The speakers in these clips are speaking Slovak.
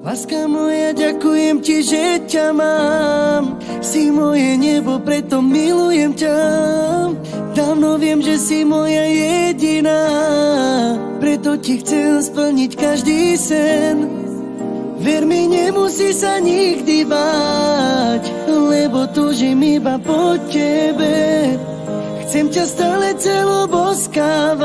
Láska moja, ďakujem ti, že ťa mám. Si moje nebo, preto milujem ťa. Dávno viem, že si moja jediná, preto ti chcem splniť každý sen. Ver mi, nemusí sa nikdy báť, lebo túžim iba po tebe. Chcem ťa stále celú boskávať.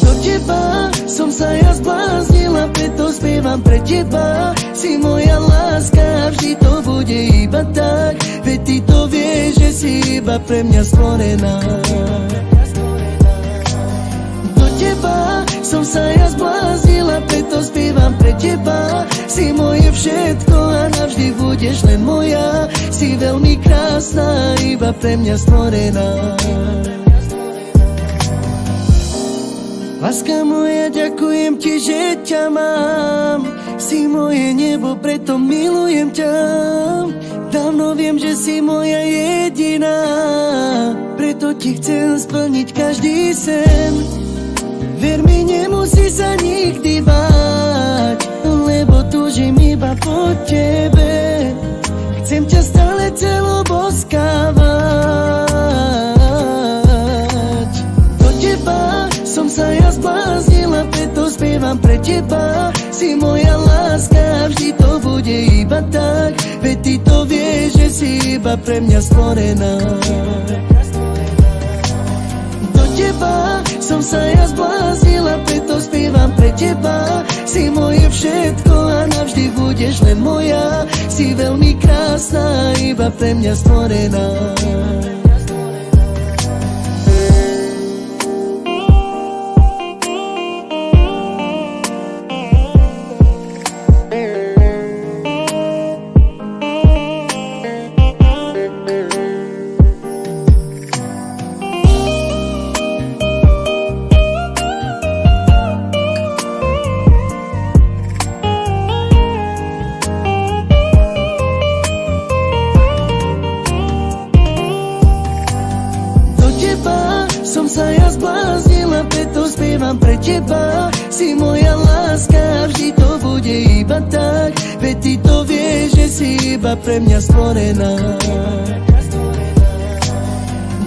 Do teba som sa ja zbláznila, preto spievam pre teba. Si moja láska a vždy to bude iba tak. Veď ty to vieš, že si iba pre mňa stvorená. Do teba som sa ja zbláznila, preto spievam pre teba. Si moje všetko a navždy budeš len moja. Si veľmi krásna, iba pre mňa stvorená. Láska moja, ďakujem ti, že ťa mám. Si moje nebo, preto milujem ťa. Dávno viem, že si moja jediná, preto ti chcem splniť každý sen. Ver mi, nemusí sa nikdy báť, lebo túžim iba po tebe. Chcem ťa stále celú boskávať. Do teba som sa ja zbláznila, preto spievam pre teba. Si moja láska a vždy to bude iba tak. Veď ty to vieš, že si iba pre mňa stvorená. Do teba som sa ja zbláznila, preto spievam pre teba. Si moje všetko a navždy budeš len moja. Si veľmi krásna, iba pre mňa stvorená. Som sa ja zbláznila, preto spievam pre teba. Si moja láska a vždy to bude iba tak. Veď ty to vieš, že si iba pre mňa stvorená.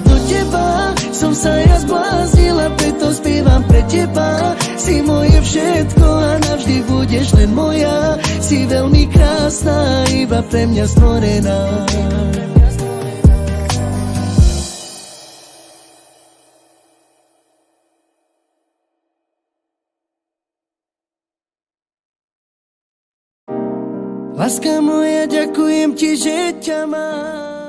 Do teba som sa ja zbláznila, preto spievam pre teba. Si moje všetko a navždy budeš len moja. Si veľmi krásna, iba pre mňa stvorená. Láska moja, ďakujem ti, že ťa mám.